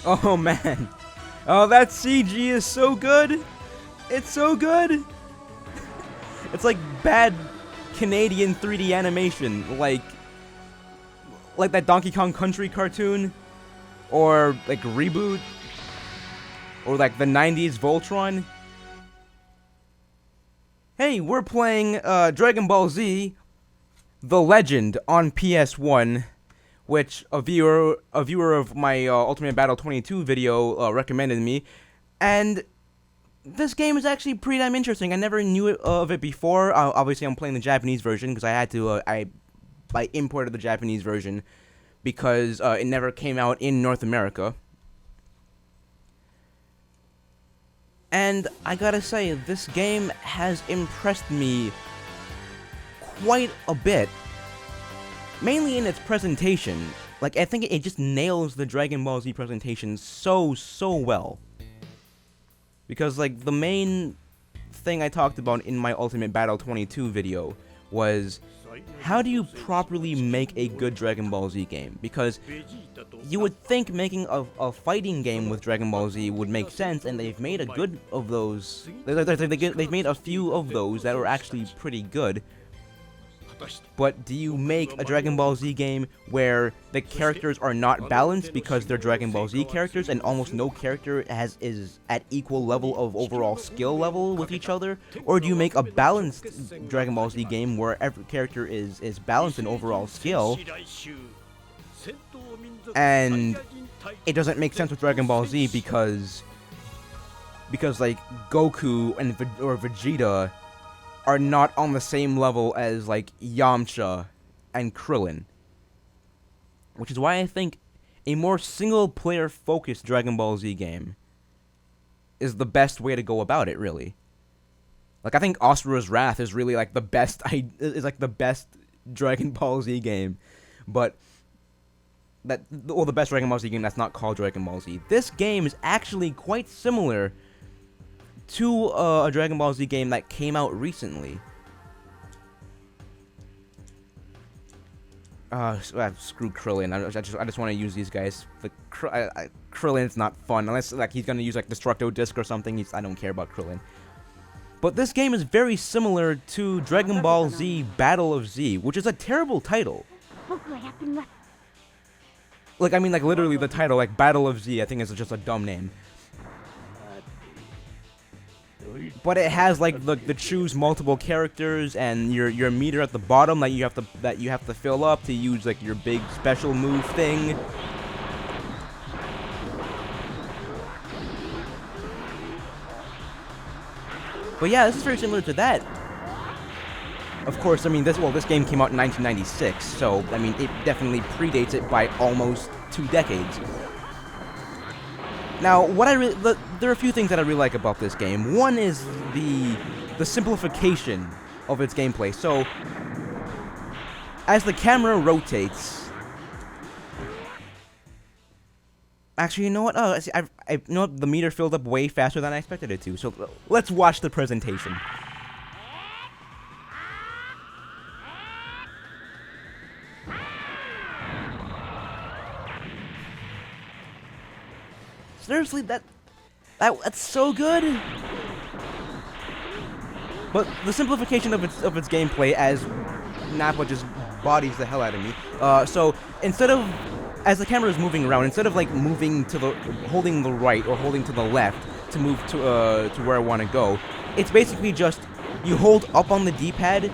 Oh man. Oh, that CG is so good. It's so good. It's like bad Canadian 3D animation, like that Donkey Kong Country cartoon, or like Reboot, or like the 90s Voltron. Hey, we're playing Dragon Ball Z, The Legend on PS1, which a viewer of my Ultimate Battle 22 video recommended me, and this game is actually pretty damn interesting. I never knew of it before. Obviously, I'm playing the Japanese version because I had to. I imported the Japanese version because it never came out in North America. And I gotta say, this game has impressed me quite a bit. Mainly in its presentation. Like, I think it just nails the Dragon Ball Z presentation so well. Because, like, the main thing I talked about in my Ultimate Battle 22 video was, how do you properly make a good Dragon Ball Z game? Because you would think making a fighting game with Dragon Ball Z would make sense, and they've made a good of those. They've made a few of those that are actually pretty good. But do you make a Dragon Ball Z game where the characters are not balanced because they're Dragon Ball Z characters and almost no character is at equal level of overall skill level with each other? Or do you make a balanced Dragon Ball Z game where every character is balanced in overall skill, and it doesn't make sense with Dragon Ball Z because like Goku or Vegeta are not on the same level as, like, Yamcha and Krillin. Which is why I think a more single-player focused Dragon Ball Z game is the best way to go about it, really. Like, I think Asura's Wrath is really, like, the best Dragon Ball Z game. But the best Dragon Ball Z game that's not called Dragon Ball Z. This game is actually quite similar to a Dragon Ball Z game that came out recently. Screw Krillin. I just want to use these guys. Krillin's not fun unless like he's gonna use like Destructo Disc or something. I don't care about Krillin. But this game is very similar to Dragon Ball Z Battle of Z, which is a terrible title. Like, I mean, like, literally the title, like, Battle of Z, I think is just a dumb name. But it has like the choose multiple characters and your meter at the bottom that you have to fill up to use like your big special move thing. But yeah, this is very similar to that. Of course, I mean this game came out in 1996, so I mean it definitely predates it by almost 2 decades. Now, there are a few things that I really like about this game. One is the simplification of its gameplay. So, as the camera rotates, actually, you know what? Oh, I know the meter filled up way faster than I expected it to. So let's watch the presentation. Seriously, that's so good. But the simplification of its gameplay, as Nappa just bodies the hell out of me. So instead of, as the camera is moving around, instead of like moving to holding the right or holding to the left to move to where I want to go, it's basically just you hold up on the D-pad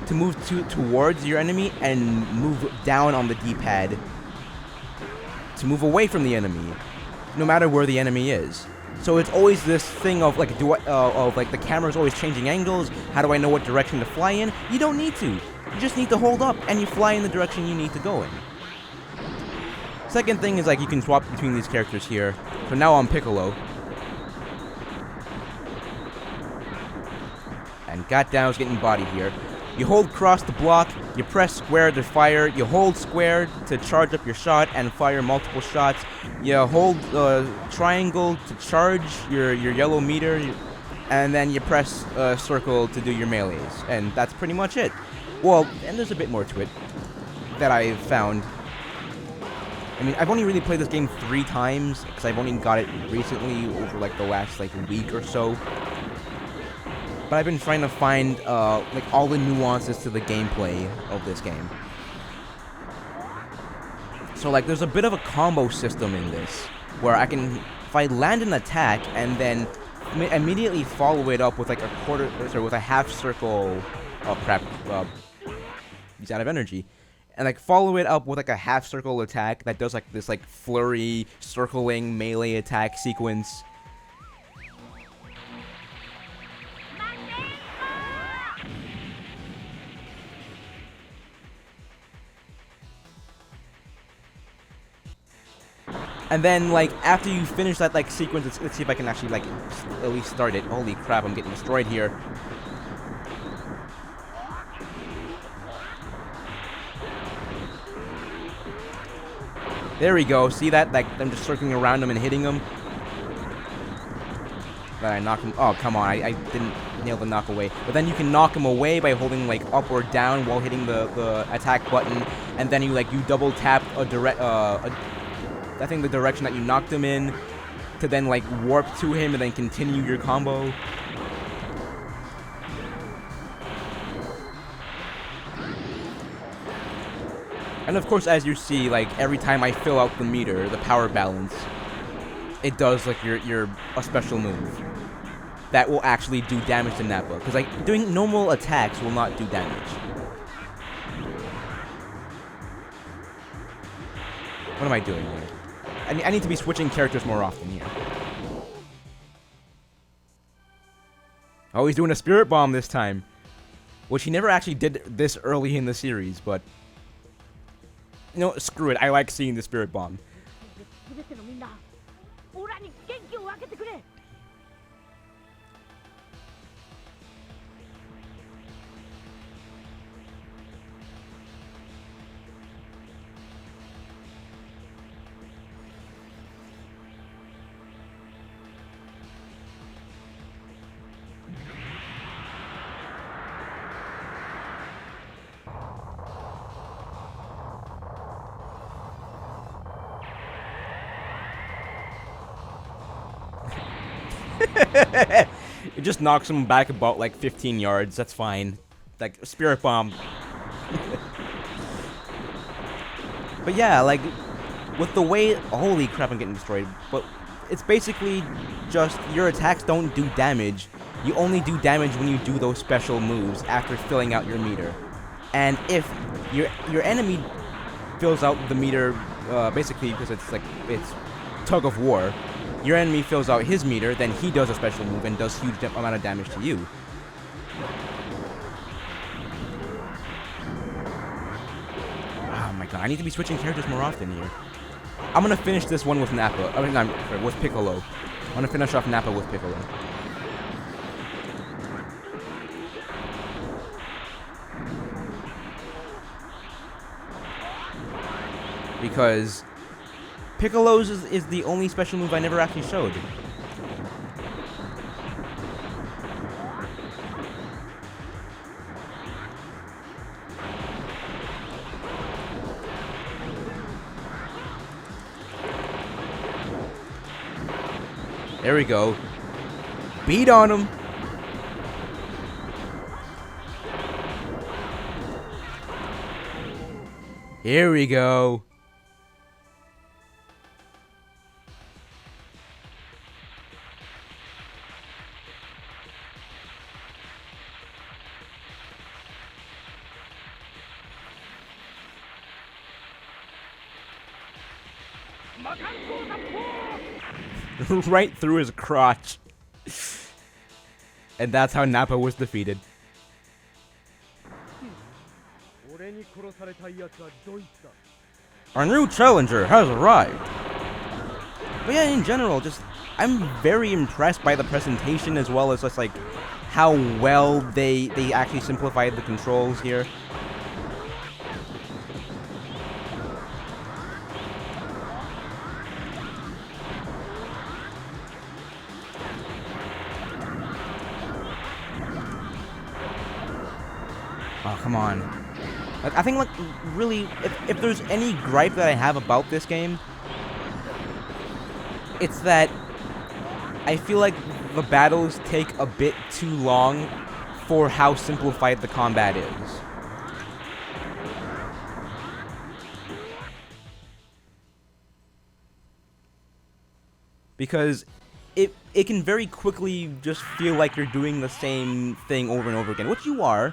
to move towards your enemy and move down on the D-pad to move away from the enemy, no matter where the enemy is. So it's always this thing of like, like the camera's always changing angles. How do I know what direction to fly in? You don't need to. You just need to hold up and you fly in the direction you need to go in. Second thing is like you can swap between these characters here. So now I'm Piccolo. And goddamn, I was getting bodied here. You hold cross to block, you press square to fire, you hold square to charge up your shot and fire multiple shots, you hold triangle to charge your yellow meter, and then you press circle to do your melees, and that's pretty much it. Well, and there's a bit more to it that I've found. I mean, I've only really played this game 3 times, because I've only got it recently, over, like, the last, like, week or so. But I've been trying to find, like, all the nuances to the gameplay of this game. So, like, there's a bit of a combo system in this, where I can, if I land an attack, and then immediately follow it up with, like, with a half circle, oh crap, he's out of energy. And, like, follow it up with, like, a half circle attack that does, like, this, like, flurry, circling, melee attack sequence. And then, like, after you finish that, like, sequence, let's see if I can actually, like, at least start it. Holy crap, I'm getting destroyed here. There we go. See that? Like, I'm just circling around him and hitting him. Then I knock him. Oh, come on. I didn't nail the knock away. But then you can knock him away by holding, like, up or down while hitting the attack button. And then you double tap I think the direction that you knocked him in to then, like, warp to him and then continue your combo. And of course, as you see, like, every time I fill out the meter, the power balance, it does, like, a special move that will actually do damage to Nappa. Because, like, doing normal attacks will not do damage. What am I doing here? I need to be switching characters more often here. Oh, he's doing a Spirit Bomb this time. Which he never actually did this early in the series, but... You know, screw it. I like seeing the Spirit Bomb. It just knocks him back about, like, 15 yards. That's fine. Like, Spirit Bomb. But yeah, like, with the way... Holy crap, I'm getting destroyed. But it's basically just your attacks don't do damage. You only do damage when you do those special moves after filling out your meter. And if your enemy fills out the meter, basically because it's tug of war, your enemy fills out his meter, then he does a special move and does huge amount of damage to you. Oh my god, I need to be switching characters more often here. I'm gonna finish this one with Nappa. I mean, sorry, with Piccolo. I'm gonna finish off Nappa with Piccolo. Because Piccolo's is the only special move I never actually showed. There we go. Beat on him. Here we go. Right through his crotch. And that's how Nappa was defeated. Our new challenger has arrived. But yeah, in general, just I'm very impressed by the presentation as well as just like how well they actually simplified the controls here. Oh, come on. Like, I think, like, really, if there's any gripe that I have about this game, it's that I feel like the battles take a bit too long for how simplified the combat is. Because it can very quickly just feel like you're doing the same thing over and over again, which you are,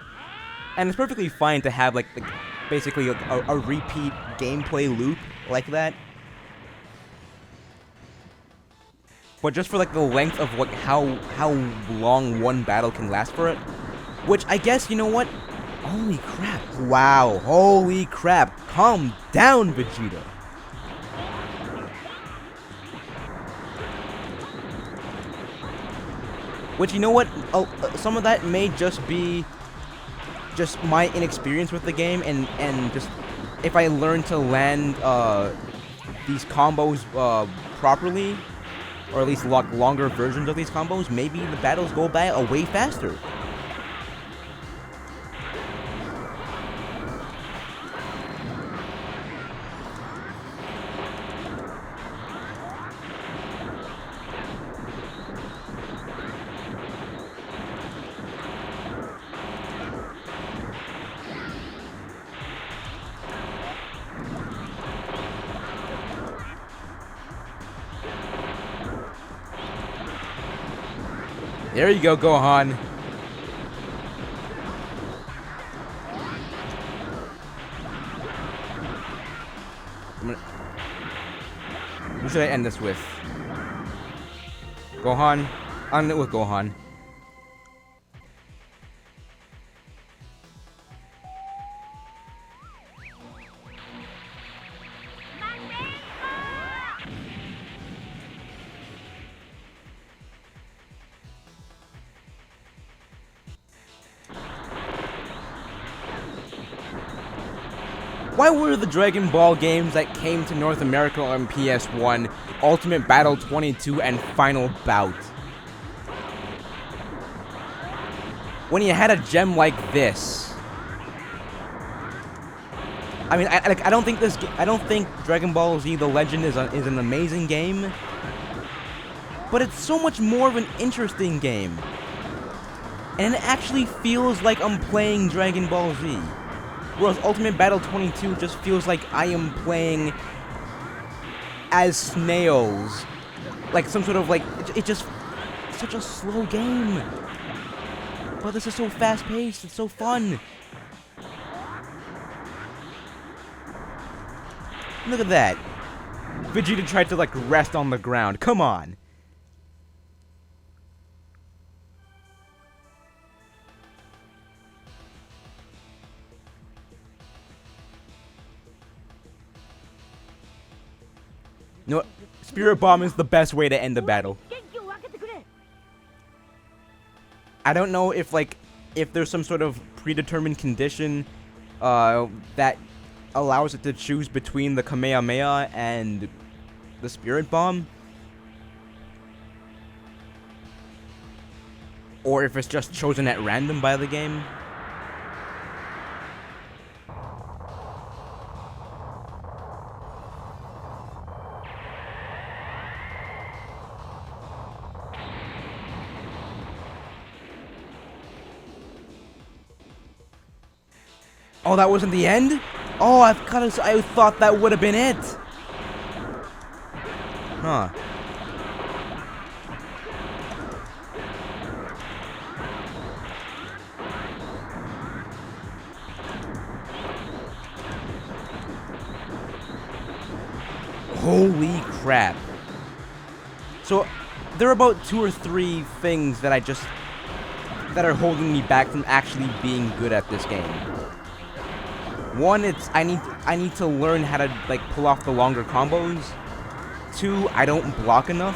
and it's perfectly fine to have like basically a repeat gameplay loop like that. But just for like the length of like how long one battle can last for it, which I guess, you know what? Holy crap! Wow! Holy crap! Calm down, Vegeta. Which, you know what, some of that may just be just my inexperience with the game, and just if I learn to land these combos properly, or at least longer versions of these combos, maybe the battles go by way faster. There you go, Gohan. Who should I end this with? Gohan? I'll end it with Gohan. Why were the Dragon Ball games that came to North America on PS1 Ultimate Battle 22 and Final Bout? When you had a gem like this. I mean, I don't think Dragon Ball Z: The Legend is an amazing game, but it's so much more of an interesting game, and it actually feels like I'm playing Dragon Ball Z. Whereas Ultimate Battle 22 just feels like I am playing as snails. Like some sort of like, it's just such a slow game. But this is so fast paced, it's so fun. Look at that. Vegeta tried to like rest on the ground, come on. You know what? Spirit Bomb is the best way to end the battle. I don't know if there's some sort of predetermined condition that allows it to choose between the Kamehameha and the Spirit Bomb, or if it's just chosen at random by the game. Oh, that wasn't the end? Oh, I thought that would have been it. Huh. Holy crap. So, there are about 2 or 3 things that that are holding me back from actually being good at this game. One, it's I need to learn how to like pull off the longer combos. 2, I don't block enough.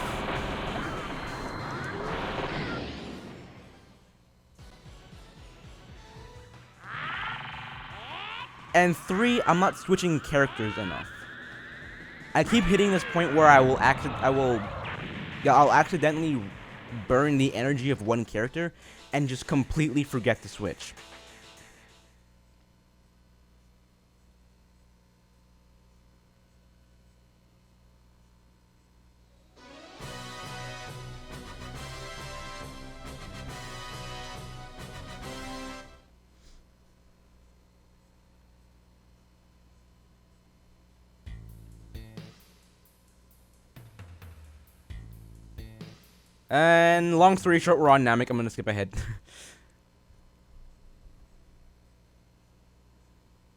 And 3, I'm not switching characters enough. I keep hitting this point where I'll accidentally burn the energy of one character and just completely forget to switch. And long story short, we're on Namek. I'm gonna skip ahead.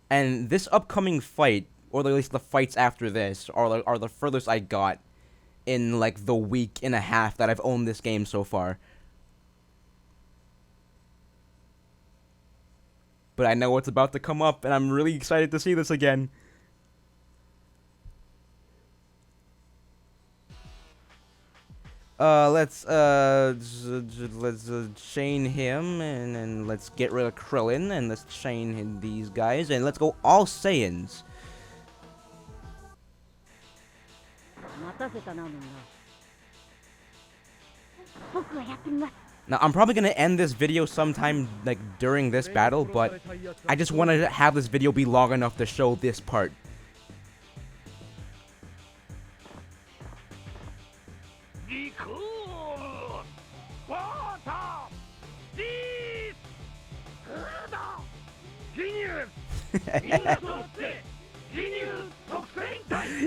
And this upcoming fight, or at least the fights after this, are the furthest I got in like the week and a half that I've owned this game so far. But I know what's about to come up, and I'm really excited to see this again. Let's chain him, and then let's get rid of Krillin, and let's chain these guys, and let's go all Saiyans. Now, I'm probably gonna end this video sometime, like, during this battle, but I just wanted to have this video be long enough to show this part.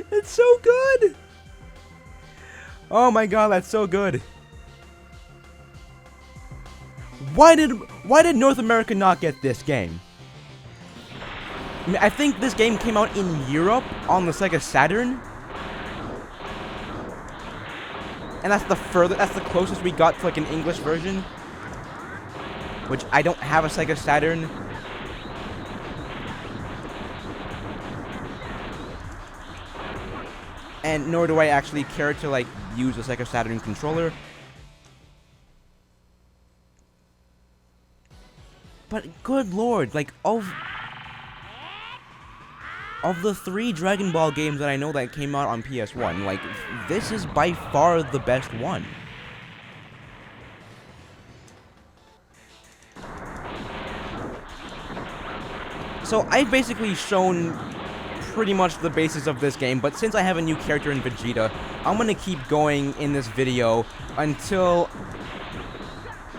It's so good! Oh my god, that's so good. Why did North America not get this game? I mean, I think this game came out in Europe on the Sega Saturn. And that's the closest we got to like an English version. Which I don't have a Sega Saturn. And nor do I actually care to like use a Sega Saturn controller. But good lord, like of the 3 Dragon Ball games that I know that came out on PS1, like this is by far the best one. So I've basically shown pretty much the basis of this game, but since I have a new character in Vegeta, I'm gonna keep going in this video until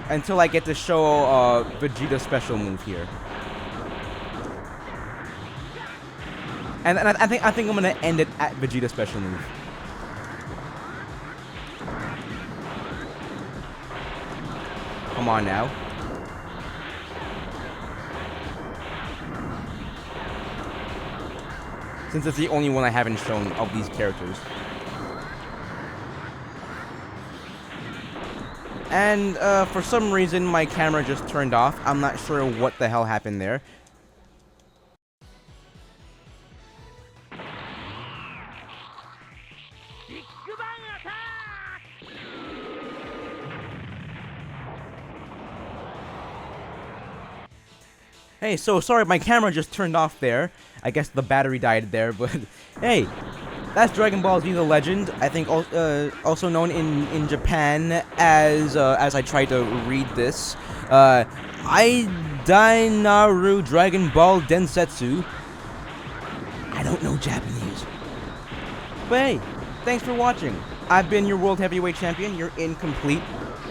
I get to show Vegeta's special move here. And I think I'm gonna end it at Vegeta's special move. Come on now. Since it's the only one I haven't shown of these characters. And for some reason my camera just turned off. I'm not sure what the hell happened there. Hey, so sorry, my camera just turned off there. I guess the battery died there, but hey, that's Dragon Ball Z: The Legend. I think also known in Japan as I tried to read this, Idainaru Dragon Ball Densetsu. I don't know Japanese. But hey, thanks for watching. I've been your World Heavyweight Champion, your incomplete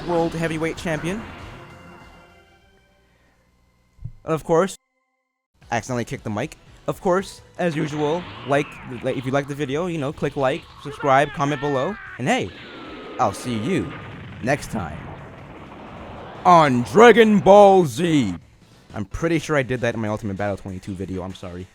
World Heavyweight Champion. Of course, accidentally kicked the mic. Of course, as usual, if you like the video, you know, click like, subscribe, comment below, and hey, I'll see you next time on Dragon Ball Z. I'm pretty sure I did that in my Ultimate Battle 22 video, I'm sorry.